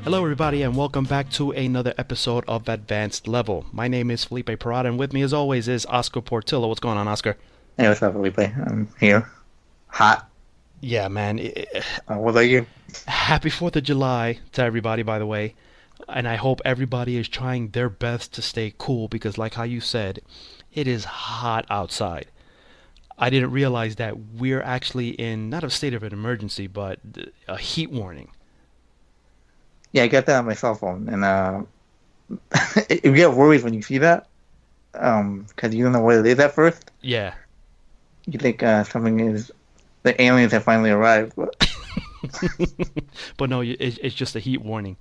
Hello everybody and welcome back to another episode of Advanced Level. My name is Felipe Parada and with me as always is Oscar Portillo. What's going on, Oscar? Hey, what's up, Felipe? I'm here. Hot. Yeah, man. What about you? Happy 4th of July to everybody, by the way. And I hope everybody is trying their best to stay cool because like how you said, it is hot outside. I didn't realize that we're actually in not a state of an emergency, but a heat warning. Yeah, I got that on my cell phone, and you get worried when you see that, because you don't know what it is at first. Yeah. You think something is the aliens have finally arrived, but But no, it's just a heat warning.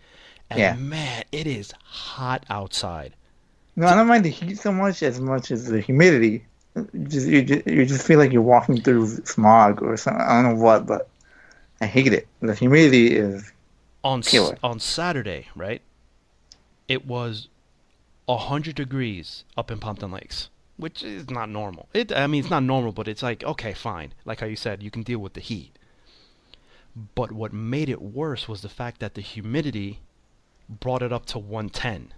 And yeah. man, it is hot outside. No, I don't mind the heat so much as the humidity. You just feel like you're walking through smog or something. I don't know what, but I hate it. The humidity is killer. On Saturday, right? It was 100 degrees up in Pompton Lakes, which is not normal. It's not normal, but it's like, okay, fine. Like how you said, you can deal with the heat. But what made it worse was the fact that the humidity brought it up to 110.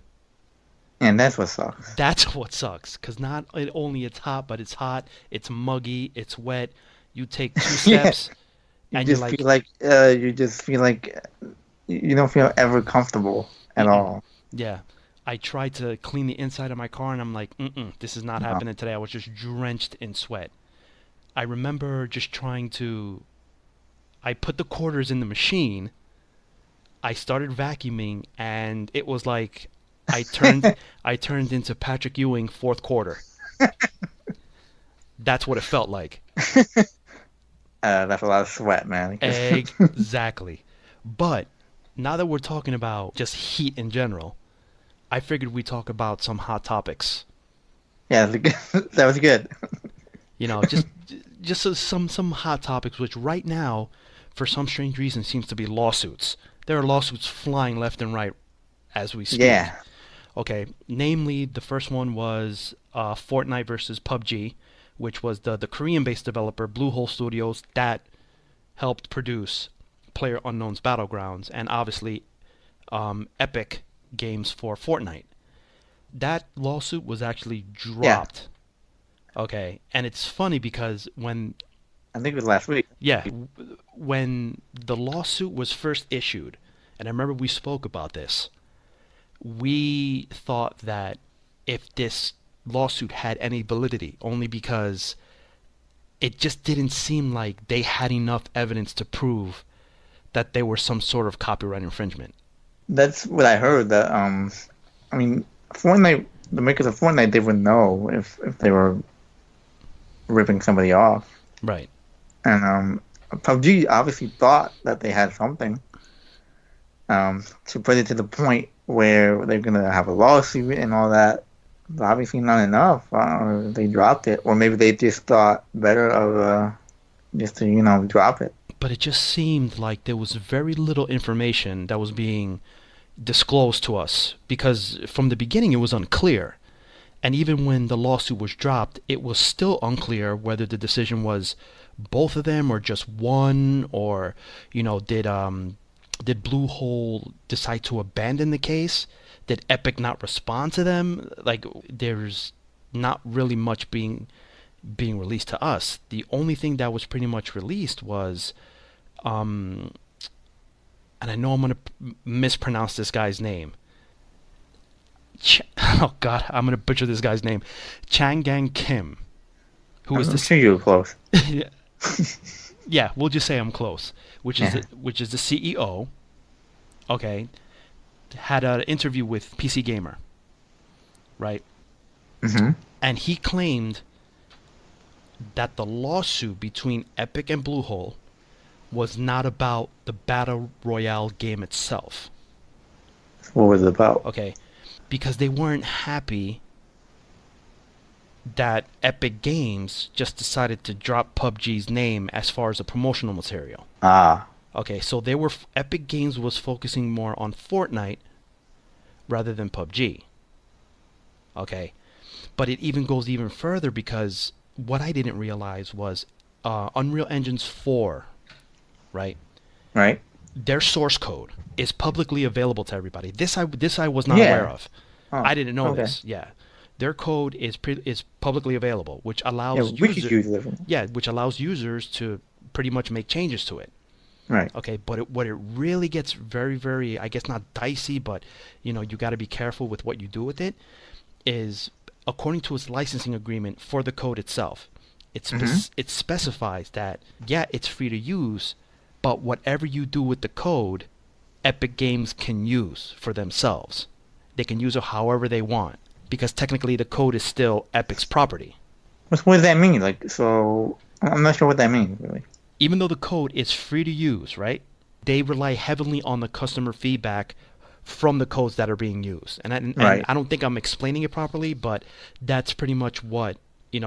And that's what sucks. That's what sucks, because not only it's hot, but it's hot, it's muggy, it's wet. You take two Yeah. steps, and you're like, You just feel like you don't feel ever comfortable at mm-mm. all. Yeah. I tried to clean the inside of my car, and I'm like, this is not No. happening today. I was just drenched in sweat. I remember just trying to. I put the quarters in the machine. I started vacuuming, and it was like I turned. I turned into Patrick Ewing fourth quarter. That's what it felt like. That's a lot of sweat, man. Exactly. But now that we're talking about just heat in general, I figured we'd talk about some hot topics. Yeah, that was good. You know, just some hot topics, which right now, for some strange reason, seems to be lawsuits. There are lawsuits flying left and right as we speak. Yeah, Okay, namely, the first one was Fortnite versus PUBG, which was the Korean-based developer Bluehole Studios that helped produce PlayerUnknown's Battlegrounds, and obviously Epic Games for Fortnite. That lawsuit was actually yeah. dropped. Okay, and it's funny because I think it was last week. yeah, when the lawsuit was first issued, and I remember we spoke about this, we thought that if this lawsuit had any validity, only because it just didn't seem like they had enough evidence to prove that there was some sort of copyright infringement. That's what I heard. That I mean, Fortnite, the makers of Fortnite, they would know if they were ripping somebody off, Right. and PUBG obviously thought that they had something. To put it to the point where they're gonna have a lawsuit and all that. But obviously not enough. They dropped it, or maybe they just thought better of just to drop it. But it just seemed like there was very little information that was being disclosed to us because from the beginning it was unclear. And even when the lawsuit was dropped, it was still unclear whether the decision was both of them or just one, or did Bluehole decide to abandon the case? Did Epic not respond to them? Like there's not really much being released to us. The only thing that was pretty much released was and I know I'm gonna mispronounce this guy's name. Oh God, I'm gonna butcher this guy's name. Changang Kim, who is I'm this? sure you were close. Yeah, we'll just say I'm close. Which is Yeah. which is the CEO. Okay, had an interview with PC Gamer, right? Hmm. And he claimed that the lawsuit between Epic and Bluehole was not about the Battle Royale game itself. What was it about? Okay, because they weren't happy that Epic Games just decided to drop PUBG's name as far as the promotional material. Ah, Okay, so Epic Games was focusing more on Fortnite rather than PUBG. Okay, but it even goes even further because what I didn't realize was Unreal Engine's 4, right? right. Their source code is publicly available to everybody. This I was not aware Yeah. of. Oh, I didn't know okay. this. Yeah, their code is publicly available, which Yeah, allows we could use it. which allows users to pretty much make changes to it. Right. Okay, but what it really gets very, very, I guess not dicey, but you got to be careful with what you do with it. Is according to its licensing agreement for the code itself, Mm-hmm. it specifies that yeah, it's free to use, but whatever you do with the code, Epic Games can use for themselves. They can use it however they want because technically the code is still Epic's property. What does that mean? Like, so I'm not sure what that means really. Even though the code is free to use, right? They rely heavily on the customer feedback from the codes that are being used. And Right. I don't think I'm explaining it properly, but that's pretty much what,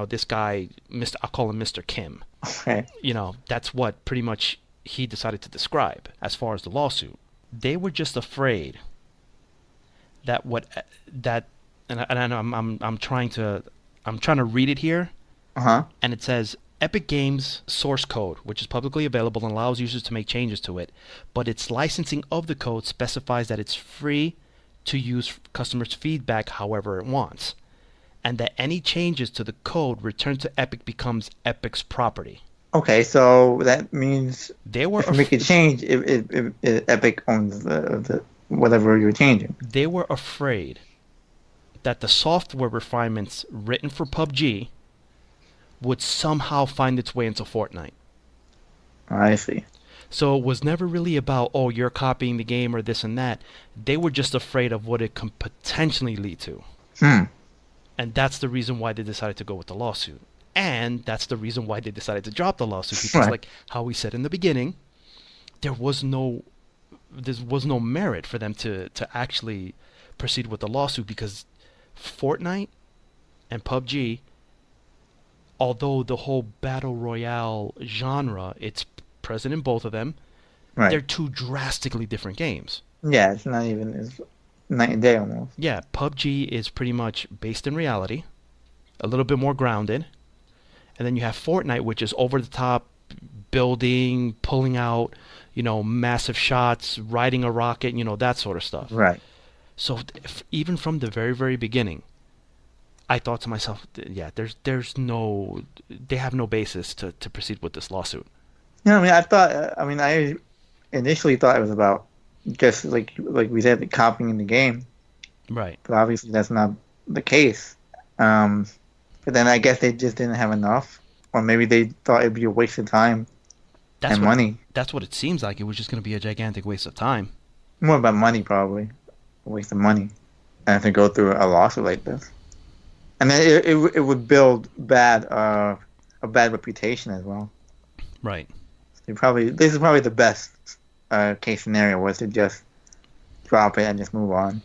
this guy, I'll call him Mr. Kim. Okay. That's what pretty much he decided to describe as far as the lawsuit. They were just afraid that I'm trying to read it here, Uh-huh. and it says Epic Games source code, which is publicly available and allows users to make changes to it, but its licensing of the code specifies that it's free to use customers' feedback however it wants, and that any changes to the code returned to Epic becomes Epic's property. Okay, so that means They were if we make a change, if Epic owns the whatever you're changing. they were afraid that the software refinements written for PUBG would somehow find its way into Fortnite. I see. So it was never really about, oh, you're copying the game or this and that. They were just afraid of what it could potentially lead to. Hmm. And that's the reason why they decided to go with the lawsuit. And that's the reason why they decided to drop the lawsuit. Because Right. like how we said in the beginning, there was no merit for them to actually proceed with the lawsuit because Fortnite and PUBG, although the whole battle royale genre, it's present in both of them, they're Right. two drastically different games. Yeah, it's not even it's night and day almost. Yeah, PUBG is pretty much based in reality, a little bit more grounded, and then you have Fortnite, which is over the top, building, pulling out, massive shots, riding a rocket, that sort of stuff. Right. So even from the very, very beginning, I thought to myself, yeah, they have no basis to proceed with this lawsuit. I mean, I initially thought it was about just like we said, the copying the game, Right. but obviously that's not the case. But then I guess they just didn't have enough, or maybe they thought it'd be a waste of time That's and what money. that's what it seems like. It was just going to be a gigantic waste of time. More about money, probably. A waste of money, and to go through a lawsuit like this, and then it would build a bad reputation as well. Right. This is probably the best case scenario was to just drop it and just move on.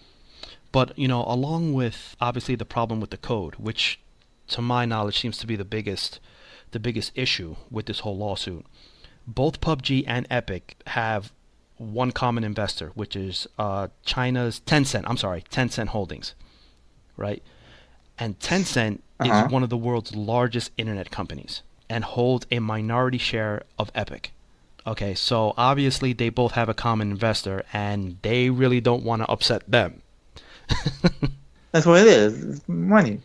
But, along with obviously the problem with the code, which to my knowledge seems to be the biggest issue with this whole lawsuit, both PUBG and Epic have one common investor, which is China's Tencent. I'm sorry, Tencent Holdings, right? And Tencent Uh-huh. is one of the world's largest internet companies and holds a minority share of Epic. Okay, so obviously they both have a common investor, and they really don't want to upset them. That's what it is. It's money.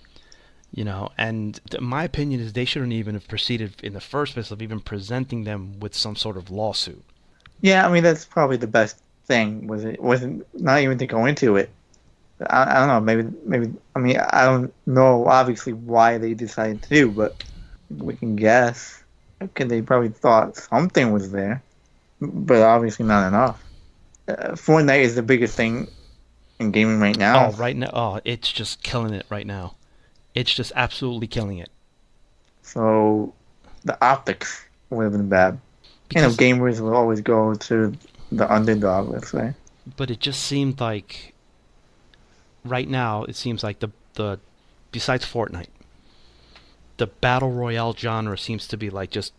And my opinion is they shouldn't even have proceeded in the first place of even presenting them with some sort of lawsuit. Yeah, I mean that's probably the best thing. Wasn't not even to go into it. I don't know. Maybe. I mean, I don't know obviously why they decided to, but we can guess. Okay, they probably thought something was there, but obviously not enough. Fortnite is the biggest thing in gaming right now. Oh, right now, it's just killing it right now. It's just absolutely killing it. So the optics would have been bad. Because, Gamers will always go to the underdog, let's say. but it just seemed like right now it seems like the besides Fortnite, the battle royale genre seems to be like just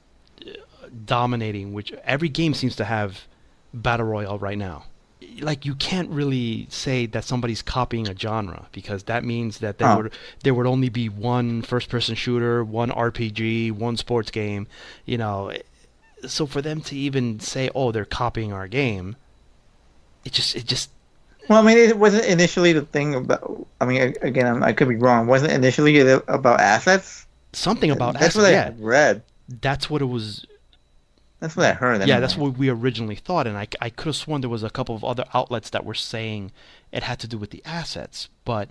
dominating. Which every game seems to have battle royale right now. Like you can't really say that somebody's copying a genre because that means that there would only be one first person shooter, one RPG, one sports game, So for them to even say, "Oh, they're copying our game," it just Well, I mean, it wasn't initially the thing about. I mean, again, I could be wrong. Wasn't initially about assets? something about That's assets. what I Yeah, had read. that's what it was. That's what I heard Yeah, that's anyway. what we originally thought, and I could have sworn there was a couple of other outlets that were saying it had to do with the assets, but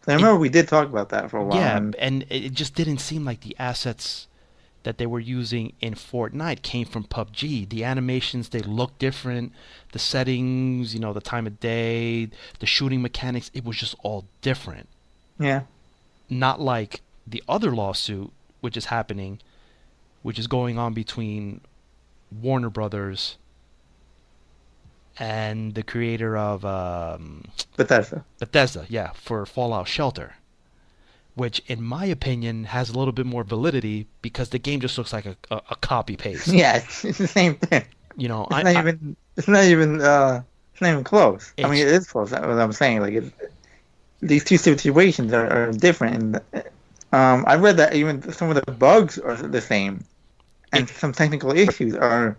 I it, remember we did talk about that for a while, yeah, and and it just didn't seem like the assets that they were using in Fortnite came from PUBG. The animations, they look different, the settings, the time of day, the shooting mechanics, it was just all different. yeah, Not like the other lawsuit, which is going on between Warner Brothers and the creator of Bethesda. Bethesda, yeah, for Fallout Shelter, which, in my opinion, has a little bit more validity because the game just looks like a copy paste. Yeah, it's the same thing. You know, It's not even. It's not even close. I mean, it's it is close. That's what I'm saying. Like, these two situations are different. And I read that even some of the bugs are the same, and it. some technical issues are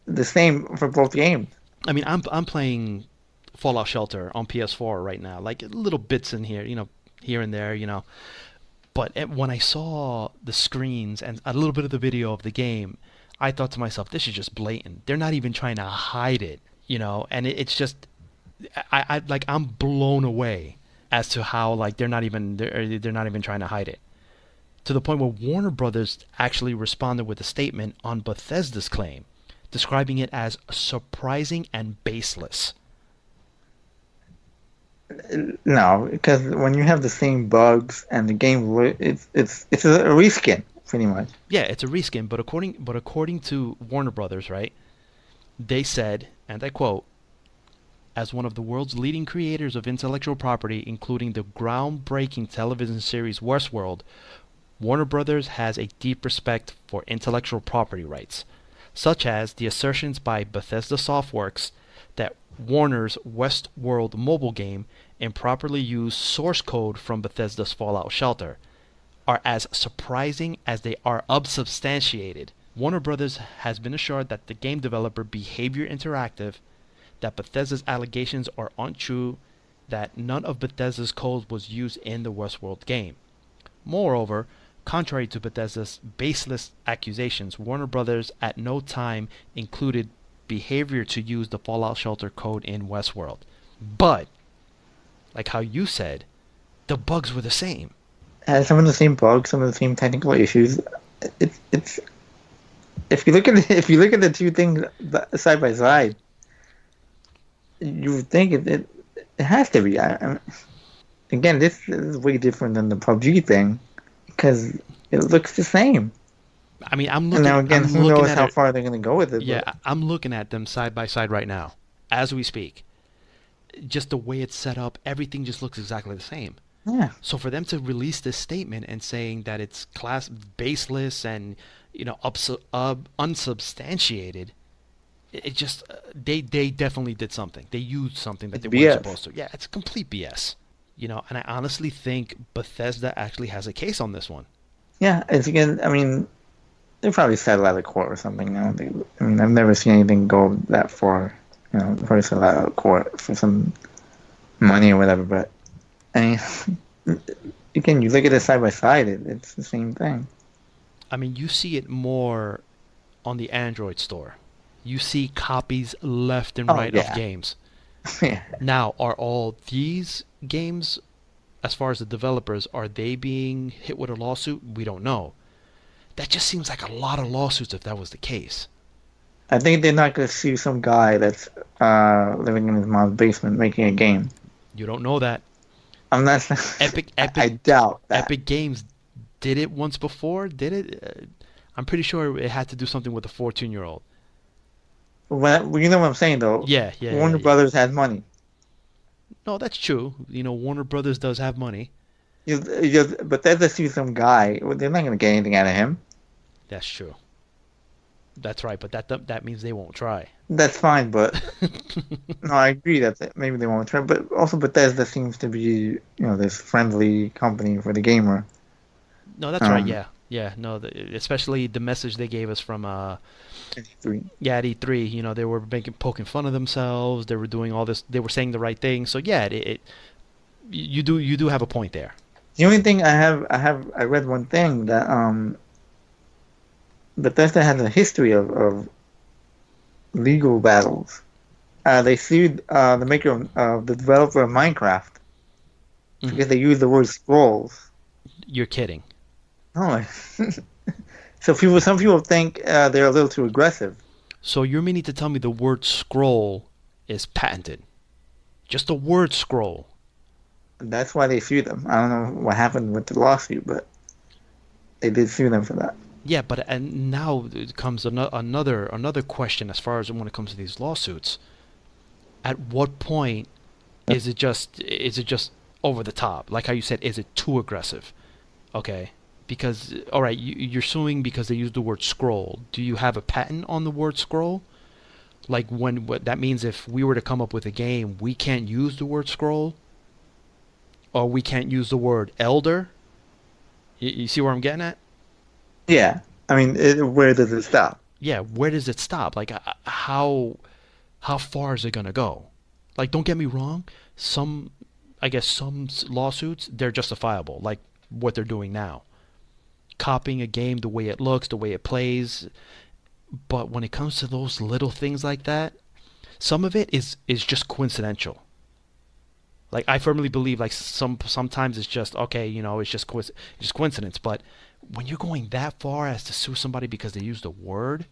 the same for both games. I mean, I'm playing Fallout Shelter on PS4 right now, like little bits in here, here and there, But when I saw the screens and a little bit of the video of the game, I thought to myself, this is just blatant. They're not even trying to hide it, and it's just, I'm blown away as to how like they're not even trying to hide it. To the point where Warner Brothers actually responded with a statement on Bethesda's claim, describing it as surprising and baseless. No, because when you have the same bugs and the game, it's a reskin pretty much. Yeah, it's a reskin, but according to Warner Brothers, right? They said, and I quote, as one of the world's leading creators of intellectual property, including the groundbreaking television series Westworld, Warner Brothers has a deep respect for intellectual property rights, such as the assertions by Bethesda Softworks that Warner's Westworld mobile game improperly used source code from Bethesda's Fallout Shelter, are as surprising as they are unsubstantiated. Warner Brothers has been assured that the game developer Behavior Interactive, that Bethesda's allegations are untrue, that none of Bethesda's code was used in the Westworld game. Moreover, contrary to Bethesda's baseless accusations, Warner Brothers at no time included Behavior to use the Fallout Shelter code in Westworld. But, like how you said, the bugs were the same. Has some of the same bugs, some of the same technical issues. It's if you look at the two things side by side, you would think it has to be. Again, this is way different than the PUBG thing because it looks the same. I mean, I'm And looking. now again, I'm who looking knows at how it. far they're going to go with it? Yeah, But I'm looking at them side by side right now, as we speak. Just the way it's set up, everything just looks exactly the same. yeah, So for them to release this statement and saying that it's class baseless and unsubstantiated, it just they definitely did something. They used something that it's they weren't BS. supposed to. Yeah, it's complete BS. And I honestly think Bethesda actually has a case on this one. Yeah, it's again. I mean, they probably settle out of court or something. I mean, I've never seen anything go that far. Probably settle out of court for some money or whatever. But I mean, again, you look at it side by side, it's the same thing. I mean, you see it more on the Android store. You see copies left and Oh right of yeah, games. yeah. Now, are all these games, as far as the developers, are they being hit with a lawsuit? We don't know. That just seems like a lot of lawsuits if that was the case. I think they're not going to sue some guy that's living in his mom's basement making a game. You don't know that. I'm not. Epic, I doubt that. Epic Games did it once before. Did it? I'm pretty sure it had to do something with a 14-year-old. You know what I'm saying though. Yeah, yeah, yeah, Warner yeah. Brothers has money. No, that's true. Warner Brothers does have money. But they're sue some guy. Well, they're not going to get anything out of him. That's true. That's right, but that means they won't try. That's fine, but no, I agree that maybe they won't try. But also, Bethesda seems to be, this friendly company for the gamer. No, that's right. Um, Yeah, Yeah, no, especially the message they gave us from Three. yeah, at E3. They were poking fun of themselves. They were doing all this. They were saying the right thing. So yeah, you do have a point there. The only thing I read one thing that Bethesda has a history of legal battles. They sued the maker of the developer of Minecraft Mhm. because they used the word scrolls. You're kidding. Oh, some people think they're a little too aggressive. So you're meaning to tell me the word scroll is patented? Just the word scroll. And that's why they sued them. I don't know what happened with the lawsuit, but they did sue them for that. Yeah, but and now it comes another question as far as when it comes to these lawsuits. At what point is it just over the top? Like how you said, is it too aggressive? Okay. Because all right, you're suing because they used the word scroll. Do you have a patent on the word scroll? Like what that means if we were to come up with a game, we can't use the word scroll or we can't use the word elder. You see where I'm getting at? Yeah, I mean, where does it stop? Yeah, where does it stop? Like how far is it gonna go? Like, don't get me wrong. I guess some lawsuits they're justifiable, like what they're doing now, copying a game the way it looks, the way it plays. But when it comes to those little things like that, some of it is just coincidental. Like I firmly believe, like sometimes it's just okay, it's just coincidence. But when you're going that far as to sue somebody because they used a word,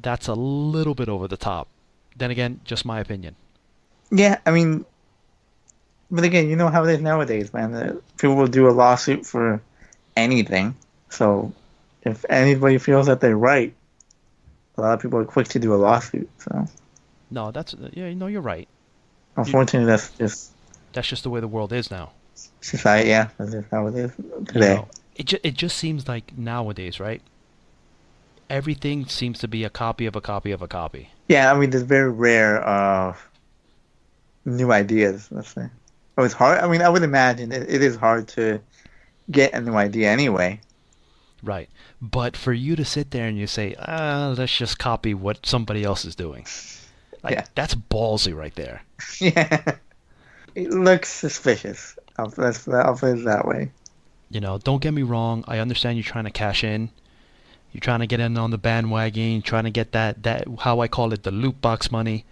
that's a little bit over the top. Then again, just my opinion. Yeah, I mean, but again, you know how it is nowadays, man. People will do a lawsuit for anything. So if anybody feels that they're right, a lot of people are quick to do a lawsuit. So No, that's yeah, no, you're right. You, unfortunately, that's just that's just the way the world is now. society. Yeah, that's just how it is You today. know, it just seems like nowadays, right? Everything seems to be a copy of a copy of a copy. Yeah, I mean, there's very rare new ideas. Let's say. Oh, it's hard. I mean, I would imagine it is hard to get a new idea anyway. Right. But for you to sit there and you say, let's just copy what somebody else is doing. Like Yeah, that's ballsy right there. yeah. It looks suspicious. I'll put it that way. Don't get me wrong. I understand you're trying to cash in. You're trying to get in on the bandwagon, trying to get that how I call it the loot box money.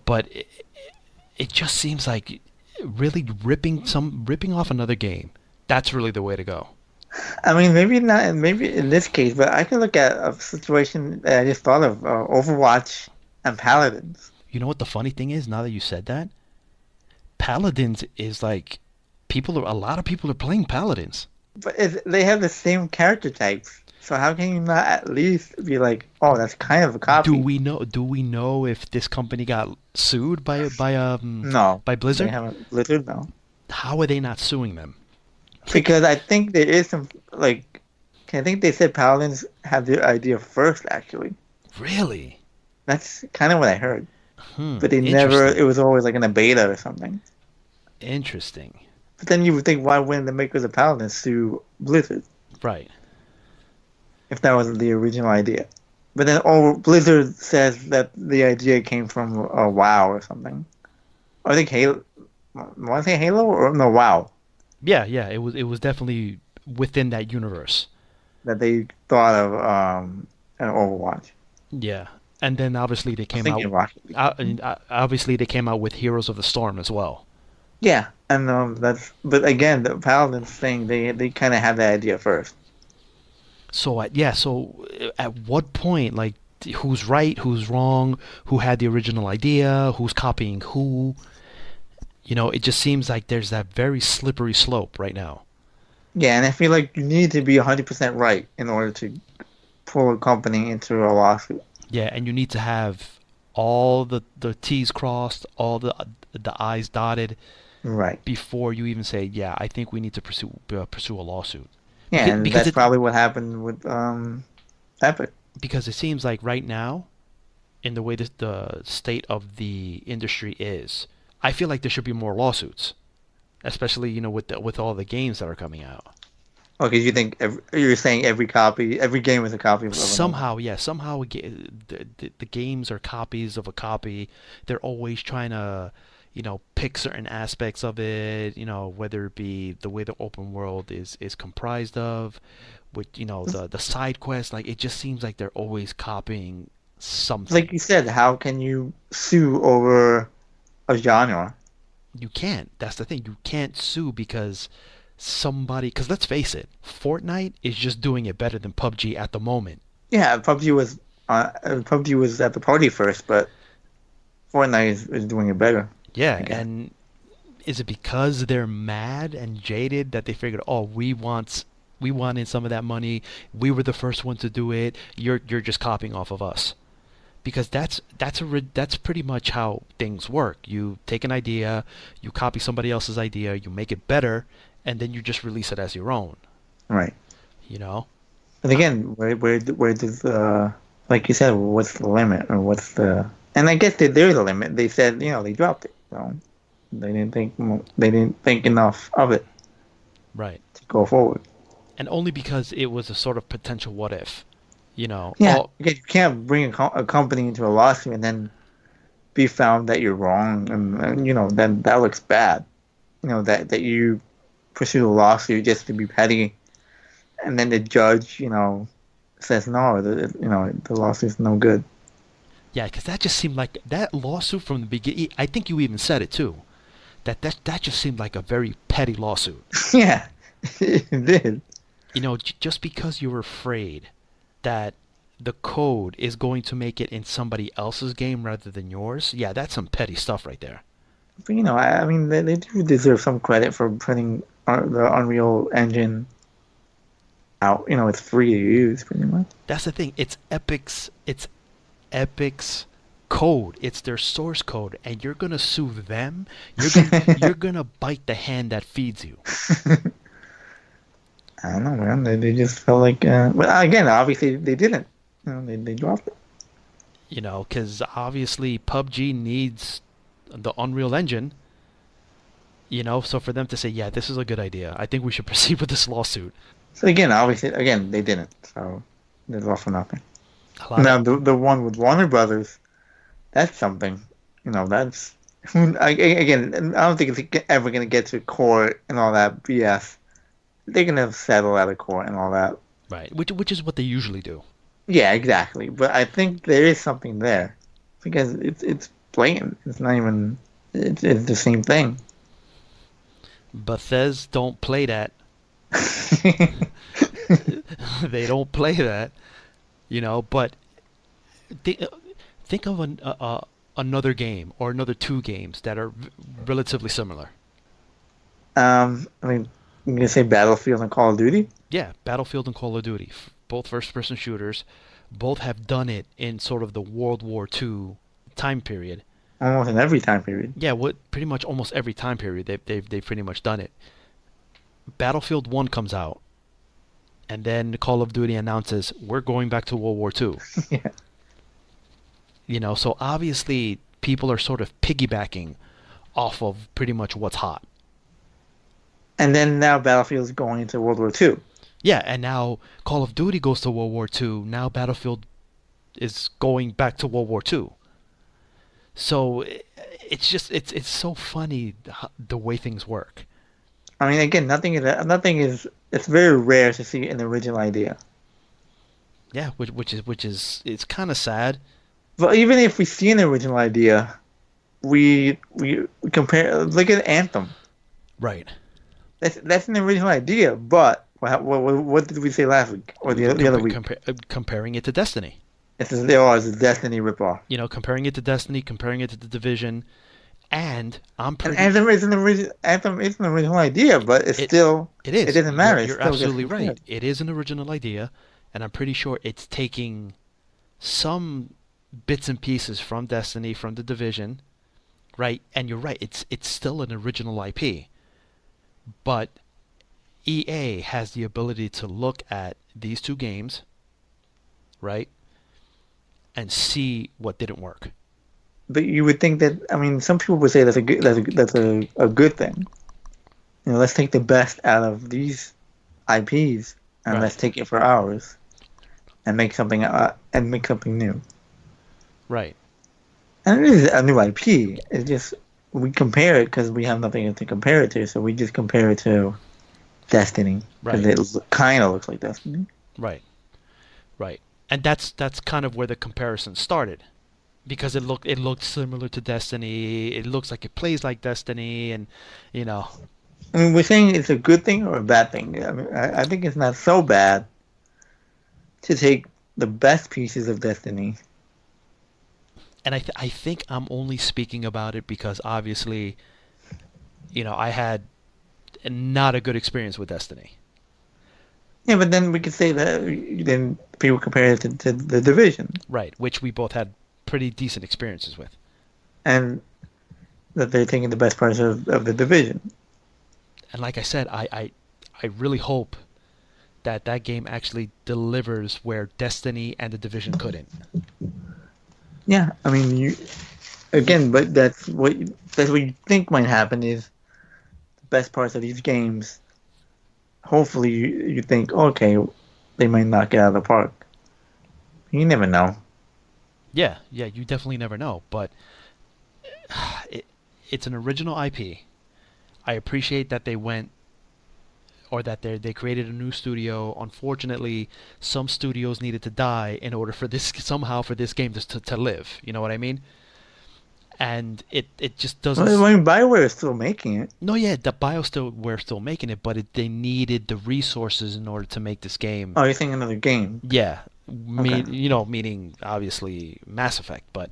But it just seems like really ripping off another game. That's really the way to go. I mean, maybe not. Maybe in this case, but I can look at a situation that I just thought of: Overwatch and Paladins. You know what the funny thing is? Now that you said that, Paladins is like a lot of people are playing Paladins. But they have the same character types, so how can you not at least be like, "Oh, that's kind of a Do copy"? we know? Do we know if this company got sued No, by they Blizzard? haven't. Blizzard, no, How are they not suing them? because I think there is some like. I think they said Paladins had the idea first. Actually, Really? that's kind of what I heard. But they never. Interesting. It was always like in a beta or something. Interesting. But then you would think, why wouldn't the makers of Paladins sue Blizzard Right. if that was the original idea? But then, oh, Blizzard says that the idea came from WoW or something. Or I think Halo. Want to say Halo or no WoW Yeah, yeah. It was definitely within that universe. that they thought of an Overwatch. Yeah. And then obviously they I was came out. thinking Rocket League. Obviously they came out with Heroes of the Storm as well. Yeah, and that's. But again, the Paladins thing, they kind of had that idea first. So yeah. So at what point, like, who's right, who's wrong, who had the original idea, who's copying who? It just seems like there's that very slippery slope right now. Yeah, and I feel like you need to be 100% right in order to pull a company into a lawsuit. Yeah, and you need to have all the T's crossed, all the I's dotted Right. before you even say, yeah, I think we need to pursue a lawsuit. Yeah, and Because that's it probably what happened with Epic. because it seems like right now, in the way the state of the industry is, I feel like there should be more lawsuits, especially with all the games that are coming out. Okay, you think you're saying every game is a copy of another. Somehow, yeah, somehow the games are copies of a copy. They're always trying to, pick certain aspects of it, whether it be the way the open world is comprised of, with, the side quests. Like, it just seems like they're always copying Like something. you said, how can you sue over a genre? You can't. That's the thing. You can't sue because let's face it, Fortnite is just doing it better than PUBG at the moment. Yeah, PUBG was at the party first, but Fortnite is doing it better, I Yeah, guess. and is it because they're mad and jaded that they figured, oh, we wanted some of that money. We were the first one to do it. You're just copying off of us. Because that's pretty much how things work. You take an idea, you copy somebody else's idea, you make it better, and then you just release it as your own. Right. You know? But Uh, again, where does like you said, what's the limit or what's the? And I guess that there's a limit. They said they dropped it, so they didn't think enough of it right. to go forward. And only because it was a sort of potential what if. Yeah, Oh, because you can't bring a company into a lawsuit and then be found that you're wrong, and then that looks bad. That you pursue a lawsuit just to be petty, and then the judge, says no, the lawsuit's no good. yeah, because that just seemed like that lawsuit from the beginning. I think you even said it too. That just seemed like a very petty lawsuit. Yeah, it did. Just because you're afraid that the code is going to make it in somebody else's game rather than yours, yeah, that's some petty stuff right there. But I mean, they do deserve some credit for putting the Unreal Engine out. It's free to use, pretty much. That's the thing. It's Epic's code. It's their source code, and you're gonna sue them. You're gonna bite the hand that feeds you. I don't know, man. They just felt like, but again, obviously they didn't. They dropped it. Because obviously PUBG needs the Unreal Engine. So for them to say, yeah, this is a good idea. I think we should proceed with this lawsuit. So again, obviously, again, they didn't. So it's all for nothing. A lot of Now the one with Warner Brothers, that's something. That's again. I don't think it's ever gonna get to court and all that BS. They're gonna settle out of court and all that. right, which is what they usually do. Yeah, exactly. But I think there is something there because it's blatant. It's not even. It's the same thing. Bethesda don't play that. They don't play that. But think, think of another game or another two games that are relatively similar. I mean, I'm gonna say Battlefield and Call of Duty. Yeah, Battlefield and Call of Duty, both first-person shooters, both have done it in sort of the World War II time period. Almost in every time period. Yeah, what pretty much almost every time period they've pretty much done it. Battlefield 1 comes out, and then Call of Duty announces we're going back to World War II. Yeah. So obviously people are sort of piggybacking off of pretty much what's hot. And then now Battlefield's going into World War II. Yeah, and now Call of Duty goes to World War II. Now Battlefield is going back to World War II. So it's so funny the way things work. I mean, again, nothing is. It's very rare to see an original idea. Yeah, which is it's kind of sad. But even if we see an original idea, we compare. Look at Anthem. Right. That's an original idea, but what did we say last week or the other week? Comparing it to Destiny. It's a Destiny ripoff. Comparing it to Destiny, comparing it to the Division, and I'm And pretty. Anthem is an original idea, but It it it is. doesn't matter. It's You're still just absolutely as right. good. It is an original idea, and I'm pretty sure it's taking some bits and pieces from Destiny, from the Division, right? And you're right. It's still an original IP, but EA has the ability to look at these two games, right, and see what didn't work. But you would think that, I mean, some people would say that's a good thing. Let's take the best out of these IPs and Right. let's take it for ours and make something new. Right. And it is a new IP. It's just we compare it because we have nothing to compare it to, so we just compare it to Destiny because Right. it kind of looks like Destiny. Right. Right. And that's kind of where the comparison started. Because it looked similar to Destiny. It looks like it plays like Destiny, and you know, I mean, we're saying it's a good thing or a bad thing. I mean, I think it's not so bad to take the best pieces of Destiny. and I think I'm only speaking about it because obviously, I had not a good experience with Destiny. Yeah, but then we could say that then people compare it to the Division, Right, which we both had pretty decent experiences with. and that they're taking the best parts of the Division. And like I said, I really hope that that game actually delivers where Destiny and the Division couldn't. Yeah, I mean, but that's what you think might happen is the best parts of these games. Hopefully, you think, okay, they might knock it out of the park. You never know. Yeah, yeah, you definitely never know, but it, it's an original IP. I appreciate that they went or that they created a new studio. Unfortunately, some studios needed to die in order for this somehow for this game to live. You know what I mean? And it just doesn't. Well, I mean, Bioware is still making it. No, yeah, the Bio still we're still making it, but they needed the resources in order to make this game. Oh, you're thinking another game? Yeah, Okay. meaning obviously Mass Effect, but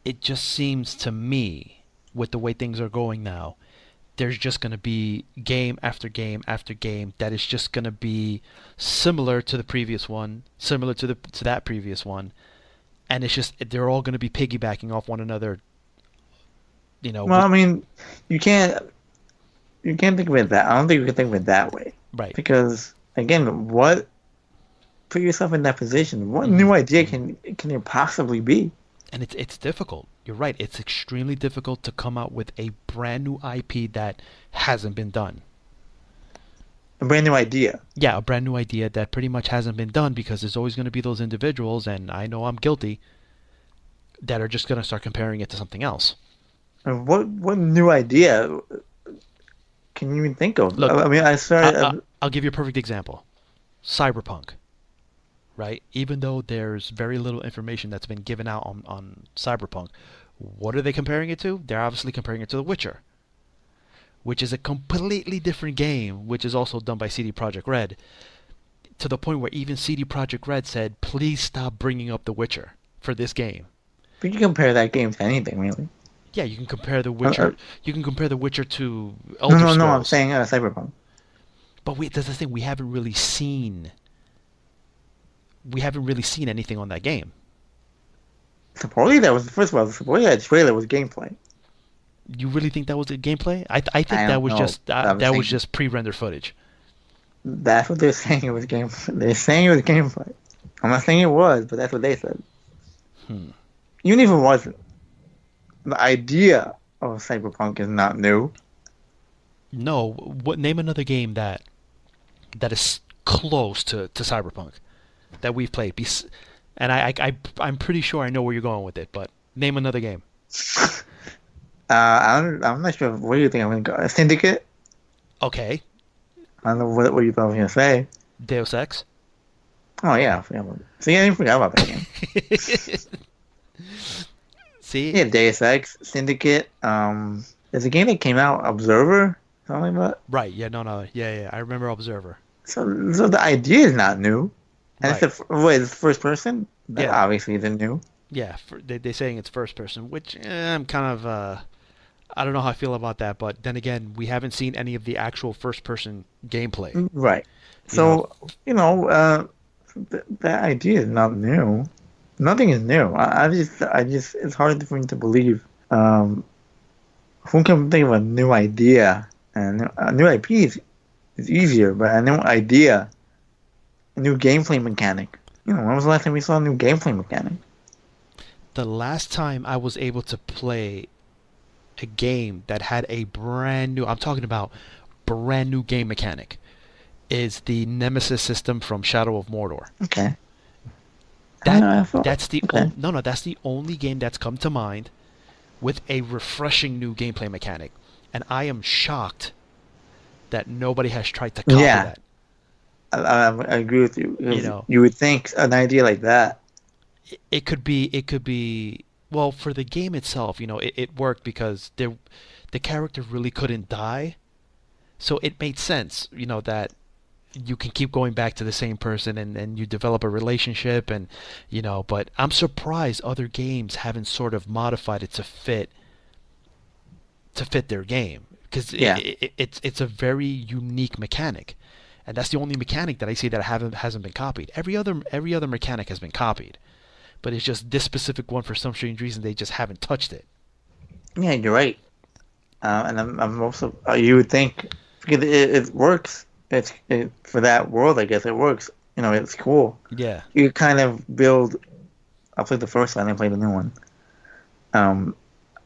it just seems to me with the way things are going now, there's just going to be game after game after game that is just going to be similar to the previous one, similar to that previous one, and it's just they're all going to be piggybacking off one another. Well, With I mean, you can't you can't think of it that. I don't think you can think of it that way right. because again, what put yourself in that position? What Hmm. new idea can there possibly be? And it's difficult. You're right. It's extremely difficult to come out with a brand new IP that hasn't been done. A brand new idea. Yeah, a brand new idea that pretty much hasn't been done because there's always going to be those individuals, and I know I'm guilty, that are just going to start comparing it to something else. And what new idea can you even think of? Look, I mean, I I, started. I, I'll give you a perfect example. Cyberpunk, right? Even though there's very little information that's been given out on Cyberpunk, what are they comparing it to? They're obviously comparing it to The Witcher, which is a completely different game, which is also done by CD Projekt Red, to the point where even CD Projekt Red said, please stop bringing up The Witcher for this game. But you compare that game to anything, really. Yeah, you can compare The Uh, uh, Witcher. You can compare The Witcher to no, Elder no, no. I'm Scrolls, saying Cyberpunk. but that's the thing. We haven't really seen. We haven't really seen anything on that game. Supposedly that was first of all. Supposedly that trailer was gameplay. You really think that was the gameplay? I think I that don't was know. just I'm that was saying just pre-rendered footage. that's what they're saying it was gameplay. They're saying it was gameplay. I'm not saying it was, but that's what they said. Hmm. Even if it wasn't, the idea of Cyberpunk is not new. No, what name another game that is close to Cyberpunk that we've played? And I'm pretty sure I know where you're going with it, but name another game. I'm not sure. What do you think I'm gonna go? Syndicate? Okay, I don't know what you thought I was gonna say. Deus Ex. Oh yeah, I forgot about it. See, I didn't forget about that game. See? Yeah, Deus Ex, Syndicate. There's a game that came out, Observer, something like that. Right. Yeah. No. No. Yeah. Yeah. I remember Observer. So the idea is not new, and Right. it's first person. That Yeah. obviously isn't new. Yeah. They're saying it's first person, which I'm kind of I don't know how I feel about that. But then again, we haven't seen any of the actual first person gameplay. Right. You know. So that idea is not new. Nothing is new. I just, it's hard for me to believe. Who can think of a new idea? And a new IP is easier, but a new idea, a new gameplay mechanic. When was the last time we saw a new gameplay mechanic? The last time I was able to play a game that had a brand new, I'm talking about brand new game mechanic, is the Nemesis system from Shadow of Mordor. Okay. That I thought, that's the okay. no, that's the only game that's come to mind with a refreshing new gameplay mechanic, and I am shocked that nobody has tried to copy Yeah, that. I agree with you. You 'Cause know, you would think an idea like that. it could be well for the game itself. It worked because the character really couldn't die, so it made sense. That you can keep going back to the same person and you develop a relationship but I'm surprised other games haven't sort of modified it to fit their game because Yeah, it's a very unique mechanic, and that's the only mechanic that I see that hasn't been copied. Every other mechanic has been copied, but it's just this specific one for some strange reason they just haven't touched it. yeah, you're right. And I'm also you would think because it works. For that world, I guess it works. It's cool. Yeah, You kind of build. I played the first one. I played the new one. Um,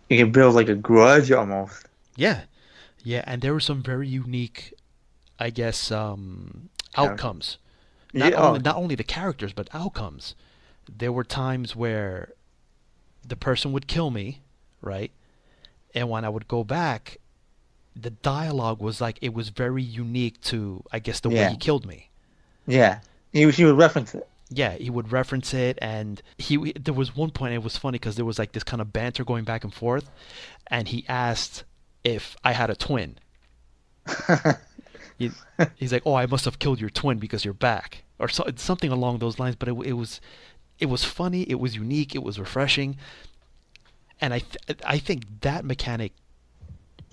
you can build like a grudge almost. yeah, yeah, and there were some very unique, I guess, Character. outcomes. Not Yeah. only Oh, not only the characters, but outcomes. There were times where the person would kill me, right? And when I would go back, the dialogue was like it was very unique to, I guess, the way yeah, he killed me. yeah. He would reference it. Yeah, he would reference it, and there was one point it was funny because there was like this kind of banter going back and forth, and he asked if I had a twin. He, he's like, "Oh, I must have killed your twin because you're back," or something along those lines. But it was funny, it was unique, it was refreshing, and I think that mechanic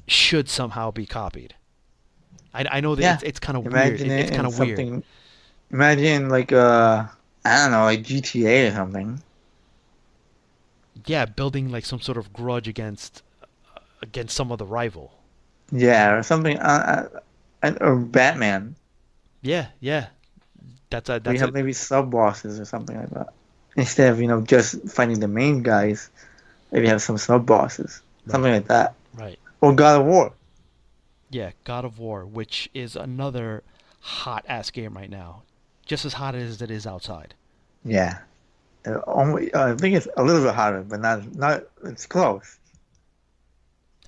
should somehow be copied. I know that Yeah. it's kind of weird. Imagine It's it kind in of weird. something. Imagine like I don't know, like GTA or something. Yeah, building like some sort of grudge against some other rival. Yeah, or something. Or Batman. Yeah, yeah. That's a We that's have a maybe sub bosses or something like that. Instead of just fighting the main guys, maybe have some sub bosses, right, something like that. right. Or God of War. Yeah, God of War, which is another hot ass game right now. Just as hot as it is outside. Yeah. I think it's a little bit harder, but not. It's close.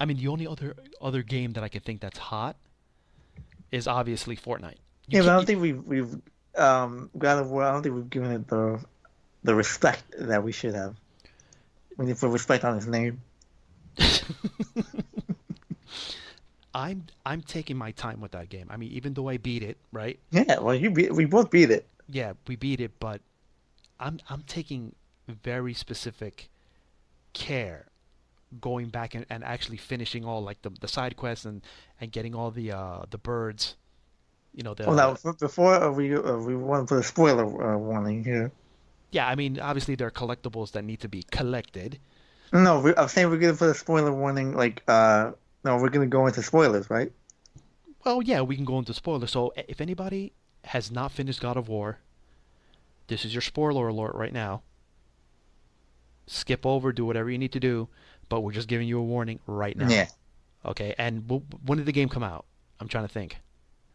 I mean, the only other game that I can think that's hot is obviously Fortnite. You Yeah, but I can't. don't think we've God of War. I don't think we've given it the respect that we should have. We need to put respect on his name. I'm taking my time with that game. I mean, even though I beat it, right? Yeah, well, we both beat it. Yeah, we beat it, but I'm taking very specific care going back and actually finishing all like the side quests and getting all the birds. You know Well, the now before we want to put a spoiler warning here. Yeah, I mean obviously there are collectibles that need to be collected. No, I'm saying we're gonna put a spoiler warning. Like, no, we're gonna go into spoilers, right? Well, yeah, we can go into spoilers. So if anybody has not finished God of War, this is your spoiler alert right now. Skip over, do whatever you need to do, but we're just giving you a warning right now. Yeah, Okay, and when did the game come out? I'm trying to think.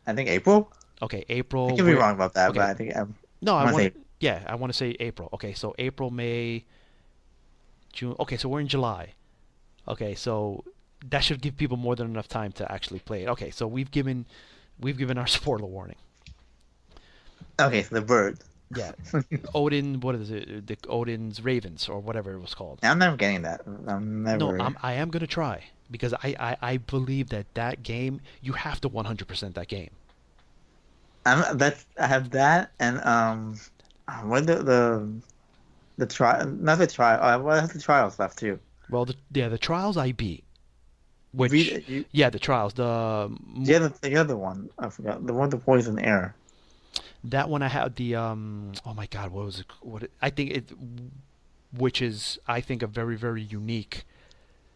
I think April. Okay, I April. could be Where? wrong about that, but Okay, I think no, I I want to want say to. Yeah, I want to say April. Okay, so April, May, June. Okay, so we're in July. Okay, so that should give people more than enough time to actually play it. Okay, so we've given our spoiler warning. okay. So the bird. Yeah, Odin. What is it? The Odin's Ravens or whatever it was called. I'm never getting that. I'm No, never. I am gonna try because I believe that game you have to 100% that game. I have that and what the try not the trial. I have the trials left too. Well, the trials I beat, You beat which it. You yeah, the trials. the other one. I forgot the one with the poison air. That one I had the oh my god, what was it? I think it, which is I think a very very unique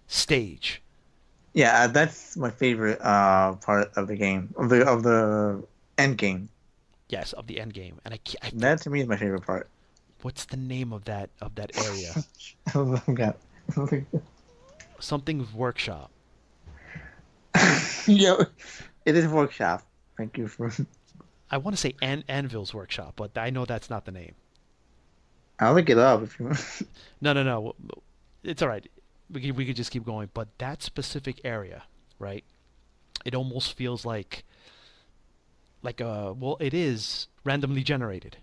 stage. Yeah, that's my favorite part of the game of the end game. Yes, of the end game, and I That to me is my favorite part. what's the name of that area? Oh my god. Something workshop. Yeah, it is workshop. Thank you for. I want to say Anvil's Workshop, but I know that's not the name. I'll look it up if you. No, no, no. It's all right. We could just keep going. But that specific area, right? It almost feels like a well, it is randomly generated.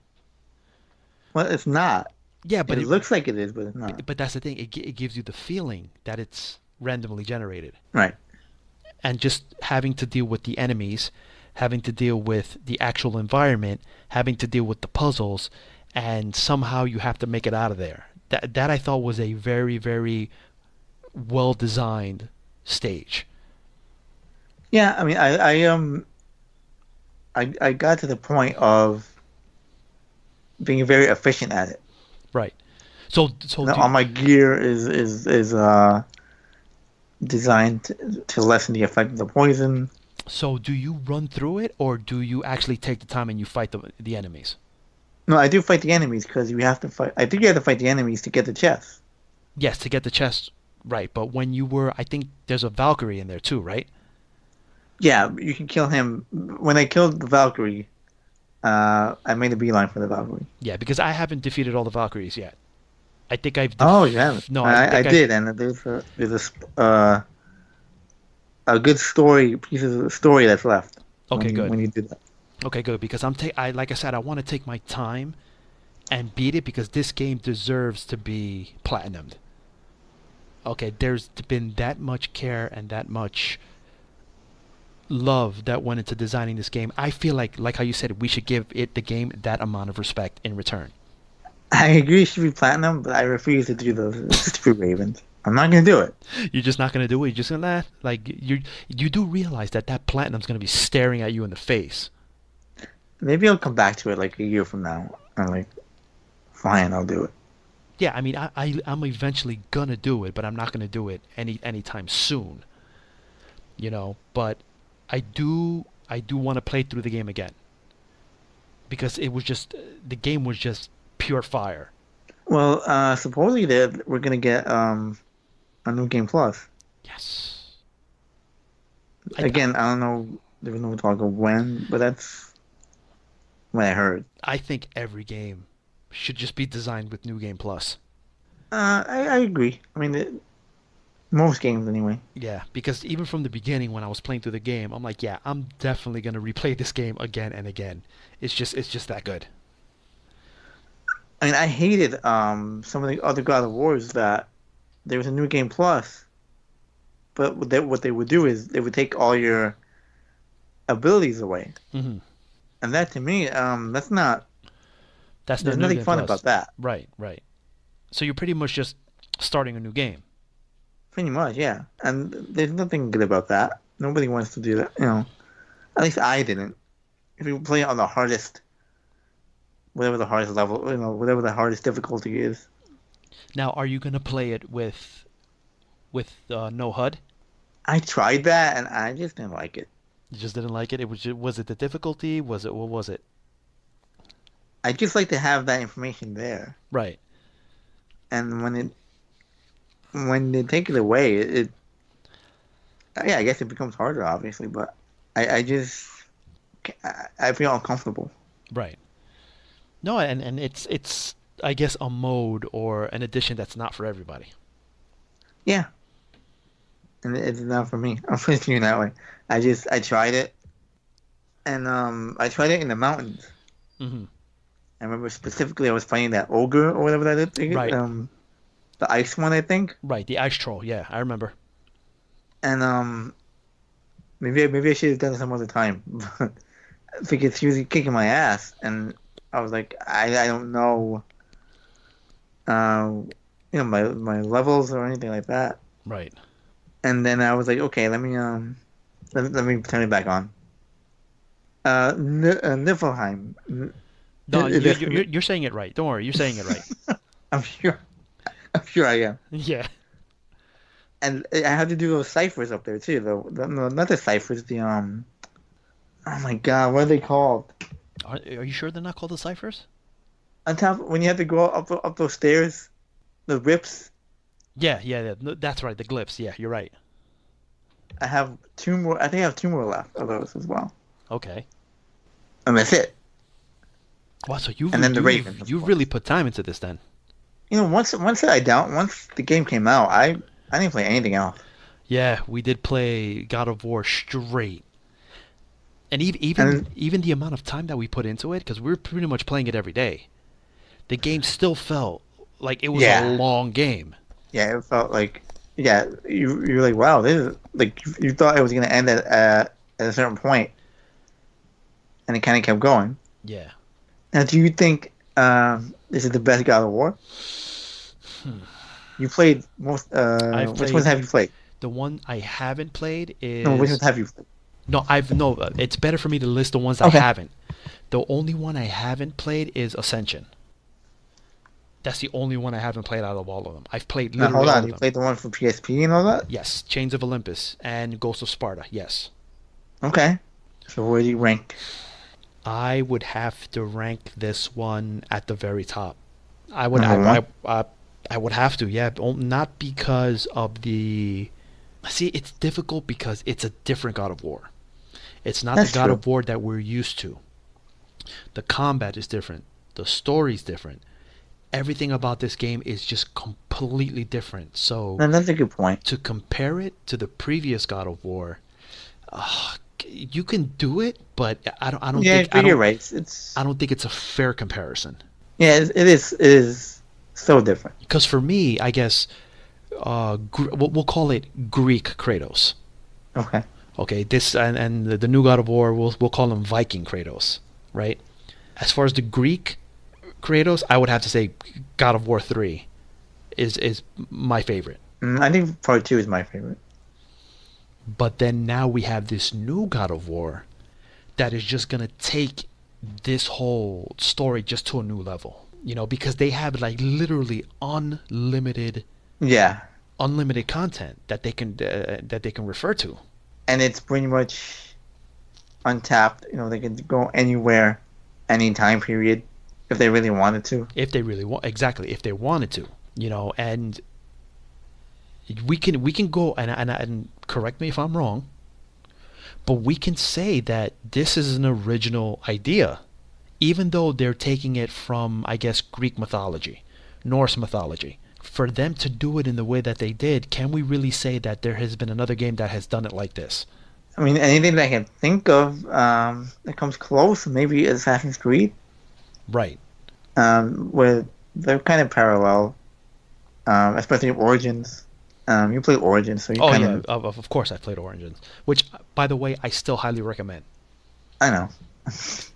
Well, it's not. Yeah, It but looks like it is, but it's not. but that's the thing. It gives you the feeling that it's randomly generated, Right. and just having to deal with the enemies, having to deal with the actual environment, having to deal with the puzzles, and somehow you have to make it out of there. That I thought was a very very well designed stage. Yeah, I mean, I got to the point of being very efficient at it. Right. So Now, do all my gear is designed to lessen the effect of the poison. so do you run through it, or do you actually take the time and you fight the enemies? No, I do fight the enemies because you have to fight. I think you have to fight the enemies to get the chest. Yes, to get the chest right. But when you were, I think there's a Valkyrie in there too, right? Yeah, you can kill him. When I killed the Valkyrie, I made a beeline for the Valkyrie. Yeah, because I haven't defeated all the Valkyries yet. I think I've Oh, you haven't? no, I did, and there's a good story piece of the story that's left okay, good. when you do that. Okay, good. Because I like I said, I want to take my time and beat it because this game deserves to be platinumed. Okay, there's been that much care and that much love that went into designing this game. I feel like how you said, we should give it the game that amount of respect in return. I agree it should be platinum, but I refuse to do those stupid ravens. I'm not gonna do it. You're just not gonna do it. You're just gonna like you do realize that platinum's gonna be staring at you in the face. Maybe I'll come back to it like a year from now. I'm like, fine, I'll do it. Yeah, I mean, I'm eventually gonna do it, but I'm not gonna do it anytime soon. But I do want to play through the game again because it was just the game was just pure fire. Well, supposedly we're gonna get a new game plus. Yes. I Again, I don't know. There was no talk of when, but that's what I heard. I think every game should just be designed with New Game Plus. I agree. I mean, most games anyway. Yeah, because even from the beginning when I was playing through the game, I'm like, yeah, I'm definitely gonna replay this game again and again. It's just that good. I mean, I hated some of the other God of Wars that there was a new game plus, but what they would do is they would take all your abilities away, Hmm. and that to me, that's not. That's There's the New nothing Game fun Plus. about that. Right, right. So you're pretty much just starting a new game. Pretty much, yeah. And there's nothing good about that. Nobody wants to do that, At least I didn't. If you play it on the hardest, whatever the hardest level, whatever the hardest difficulty is. Now, are you gonna play it with no HUD? I tried that and I just didn't like it. You just didn't like it. Was it the difficulty? What was it? I just like to have that information there. Right. And when they take it away, yeah, I guess it becomes harder, obviously, but I just I feel uncomfortable. Right. No, and it's I guess a mode or an addition that's not for everybody. Yeah, and it's not for me. I'm putting it that way. I tried it, and I tried it in the mountains. Hmm. I remember specifically I was fighting that ogre or whatever that is. Right. The ice one, I think. Right, the ice troll. Yeah, I remember. And maybe I should have done it some other time, but because she was kicking my ass, and I was like, I don't know, my levels or anything like that. Right. And then I was like, okay, let me turn it back on. Niflheim. No, you're saying it right. Don't worry, you're saying it right. I'm sure. I'm sure I am. Yeah. And I had to do those ciphers up there too. No, not the ciphers. Oh my God, what are they called? Are you sure they're not called the ciphers? On top, when you have to go up those stairs, the rips. Yeah, yeah, yeah. No, that's right. The glyphs. Yeah, you're right. I have two more. I think I have two more left of those as well. Okay. and that's it. Wow, so you've And then the you've Ravens, of you've really course. put time into this then. Once the game came out, I didn't play anything else. Yeah, we did play God of War straight, and And even the amount of time that we put into it, because we were pretty much playing it every day. The game still felt like it was a yeah, long game. yeah, it felt like yeah, you're like wow, this is like you thought it was gonna end at a certain point, and it kind of kept going. Yeah. Now, do you think this is the best God of War? Hmm. You played most. I've Which ones played have you played? the one I haven't played No, which ones is have you played? no. I've no. It's better for me to list the ones I Okay. haven't. The only one I haven't played is Ascension. That's the only one I haven't played out of all of them. I've played Now literally hold all on. of You them. played the one for PSP and all that? Yes, Chains of Olympus and Ghost of Sparta. Yes. Okay. So where do you rank? I would have to rank this one at the very top. I would Number one. I would have to, yeah, not because of the see, it's difficult because it's a different God of War. It's not the That's God true. of War that we're used to. The combat is different. The story's different. Everything about this game is just completely different. So No, that's a good point. to compare it to the previous God of War, you can do it, but I don't Yeah, think but you're right. It's I don't think it's a fair comparison. yeah, it is so different. Because for me, I guess we'll call it Greek Kratos. Okay. Okay, this and the new God of War, we'll call him Viking Kratos, right? As far as the Greek Kratos, I would have to say God of War 3 is my favorite. I think part two is my favorite. But then now we have this new God of War that is just gonna take this whole story just to a new level. You know, because they have like literally Yeah, unlimited content that they can refer to and it's pretty much untapped. You know, they can go anywhere, any time period, if they really wanted to. if they really want exactly if they wanted to. You know, and we can go and correct me if I'm wrong, but we can say that this is an original idea, even though they're taking it from, I guess, Greek mythology, Norse mythology. For them to do it in the way that they did, can we really say that there has been another game that has done it like this? I mean, anything that I can think of that comes close, maybe Assassin's Creed, Right. where they're kind of parallel, especially Origins. You play Origins, so you Oh kind yeah, of, of course I played Origins, which by the way I still highly recommend. I know.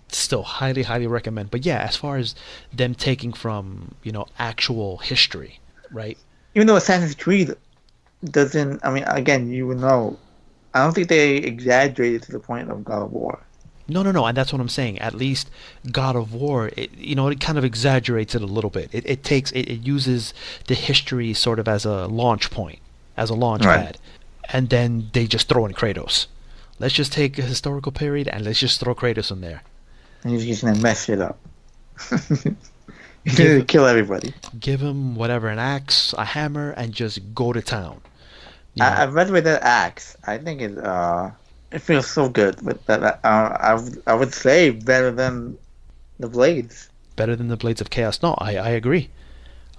Still highly recommend. But yeah, as far as them taking from, actual history, right? Even though Assassin's Creed doesn't, I mean, again, you would know, I don't think they exaggerated to the point of God of War. No, and that's what I'm saying. At least God of War, it kind of exaggerates it a little bit. It uses the history sort of as a launch point, as a launch Right. pad, and then they just throw in Kratos. Let's just take a historical period and let's just throw Kratos in there. And you're just gonna mess shit up. You're Give- gonna kill everybody. Give him whatever, an axe, a hammer, and just go to town. You know, I've read with that axe. I think it feels so good. But I would say better than the blades. better than the Blades of Chaos. No, I agree.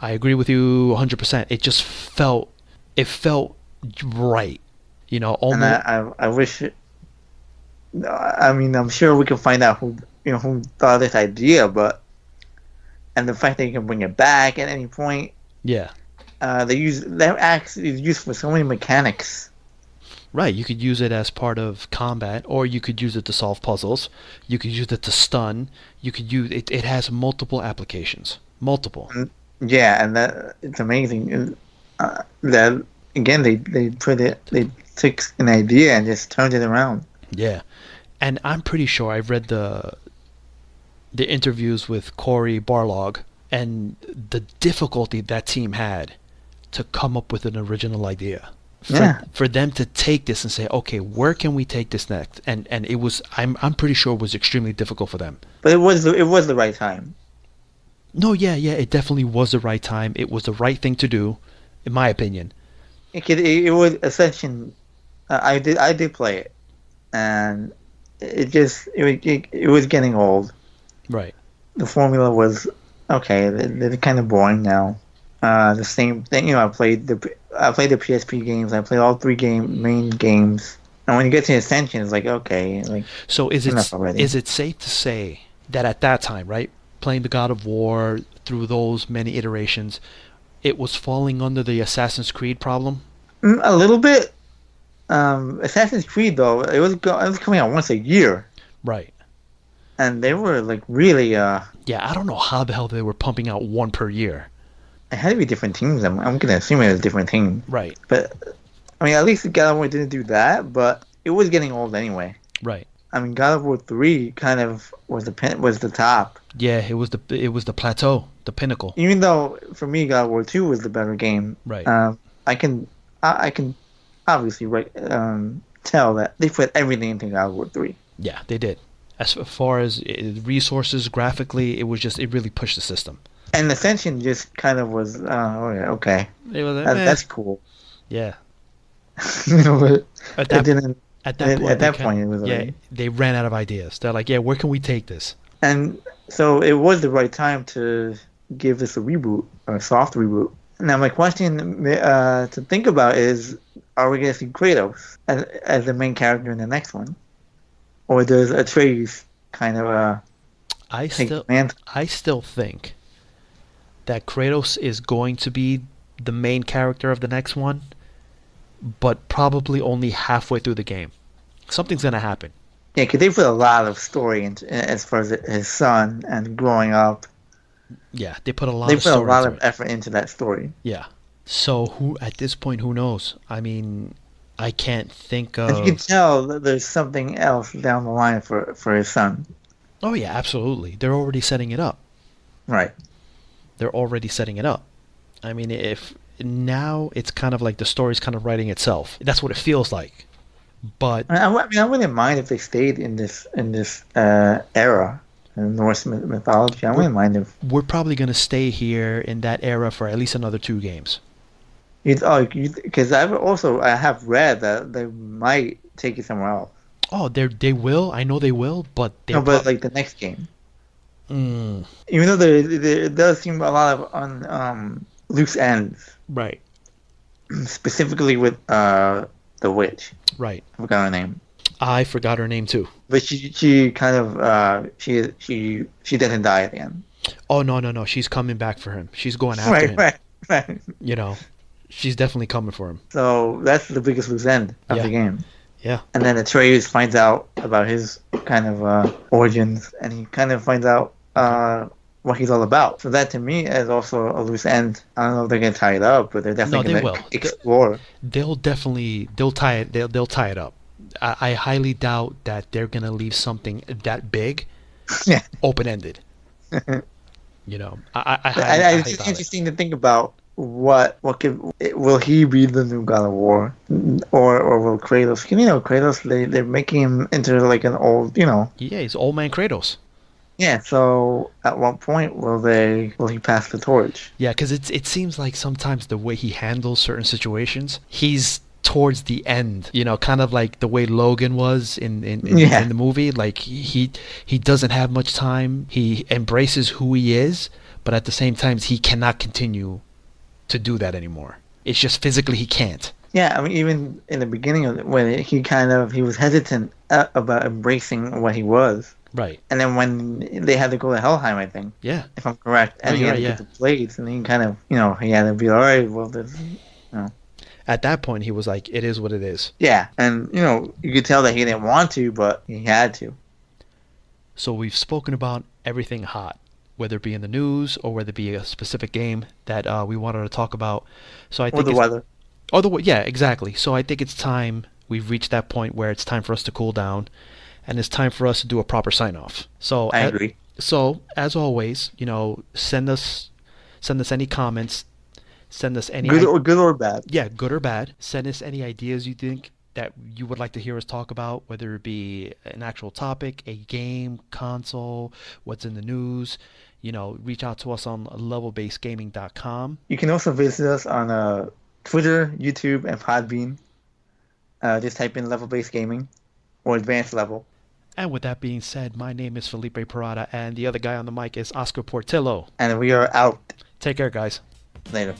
I agree with you 100%. It felt right. And Almost. I wish. I mean, I'm sure we can find out who thought of this idea, and the fact that you can bring it back at any point. Yeah. They use that axe is used for so many mechanics. Right, you could use it as part of combat, or you could use it to solve puzzles. You could use it to stun. You could use it. It has multiple applications. Multiple. Yeah, and that it's amazing. That again, they took an idea and just turned it around. Yeah, and I'm pretty sure I've read the interviews with Corey Barlog and the difficulty that team had to come up with an original idea. Yeah. For them to take this and say, okay, where can we take this next? And it was, I'm pretty sure it was extremely difficult for them. But it was the right time. No, yeah, it definitely was the right time. It was the right thing to do, in my opinion. It was Ascension. I did play it, and it was getting old. Right. The formula was okay. They're kind of boring now. The same thing. I played the PSP games. I played all three main games. And when you get to Ascension, it's like okay, like So enough already. is it safe to say that at that time, right, playing the God of War through those many iterations, it was falling under the Assassin's Creed problem? A little bit. Assassin's Creed though, it was coming out once a year, Right. and they were like really Yeah, I don't know how the hell they were pumping out one per year. it had to be different teams. I'm gonna assume it was different teams, Right. but I mean at least God of War didn't do that, but it was getting old anyway. Right. I mean God of War 3 kind of was the top, Yeah, it was the plateau, the pinnacle. even though for me God of War 2 was the better game. Right. I can I can obviously tell that they put everything into God of War 3. Yeah, they did. As far as resources, graphically, it really pushed the system. And Ascension just kind of was, oh yeah, okay, It was that's cool. yeah. You know, but At it that didn't. at that point, At that they point, it was yeah, already. they ran out of ideas. They're like, yeah, where can we take this? And so it was the right time to give this a reboot, or a soft reboot. Now, my question to think about is, are we going to see Kratos as the main character in the next one? Or does Atreus kind of I take still command? I still think that Kratos is going to be the main character of the next one, but probably only halfway through the game. Something's gonna happen. Yeah, because they put a lot of story into as far as his son and growing up. Yeah, they put a lot They of put a story lot into of it. effort into that story. Yeah. So who at this point, who knows? I mean, I can't think And you can of. tell that there's something else down the line for his son. Oh yeah, absolutely. They're already setting it up. Right. They're already setting it up. I mean, if now it's kind of like the story's kind of writing itself. That's what it feels like. But I mean, I wouldn't mind if they stayed in this era in Norse mythology. I wouldn't mind if we're probably going to stay here in that era for at least another 2 games. because I have read that they might take it somewhere else. Oh, they will. I know they will, but No, but like the next game, Mm, even though there does seem a lot of loose ends, right, specifically with the witch. right. I forgot her name. I forgot her name too. But she kind of she doesn't die at the end. Oh no, she's coming back for him. She's going after Right, him. right. You know, she's definitely coming for him. So that's the biggest loose end of Yeah. the game. Yeah. And then Atreus finds out about his kind of origins, and he kind of finds out what he's all about. So that to me is also a loose end. I don't know if they're gonna tie it up, but they're No, definitely they gonna will. explore. They'll tie it. They'll tie it up. I highly doubt that they're gonna leave something that big Yeah, open ended. You know, it's just doubt it. interesting to think about what will he be the new God of War, or will Kratos? You know, Kratos they're making him into like an old, Yeah, he's old man Kratos. Yeah. So at what point will he pass the torch? Yeah, because it seems like sometimes the way he handles certain situations, he's towards the end. You know, kind of like the way Logan was Yeah. in the movie. Like he doesn't have much time. He embraces who he is, but at the same time, he cannot continue to do that anymore. It's just physically he can't. Yeah, I mean, even in the beginning of it, when he was hesitant about embracing what he was, Right. and then when they had to go to Helheim, I think, Yeah. if I'm correct, and No, he you're had to right, get the blades, and he kind of, he had to be all right. Well, At that point, he was like, "It is what it is." yeah, and you could tell that he didn't want to, but he had to. So we've spoken about everything hot, whether it be in the news or whether it be a specific game that we wanted to talk about. So I Or think the weather. yeah, exactly. So I think it's time we've reached that point where it's time for us to cool down, and it's time for us to do a proper sign off. So I agree. So as always, send us any comments, send us any Good or bad. yeah, good or bad. Send us any ideas you think that you would like to hear us talk about, whether it be an actual topic, a game, console, what's in the news. Reach out to us on levelbasedgaming.com. You can also visit us on Twitter, YouTube, and Podbean. Just type in level-based gaming or advanced level. And with that being said, my name is Felipe Parada, and the other guy on the mic is Oscar Portillo. And we are out Take care, guys. later.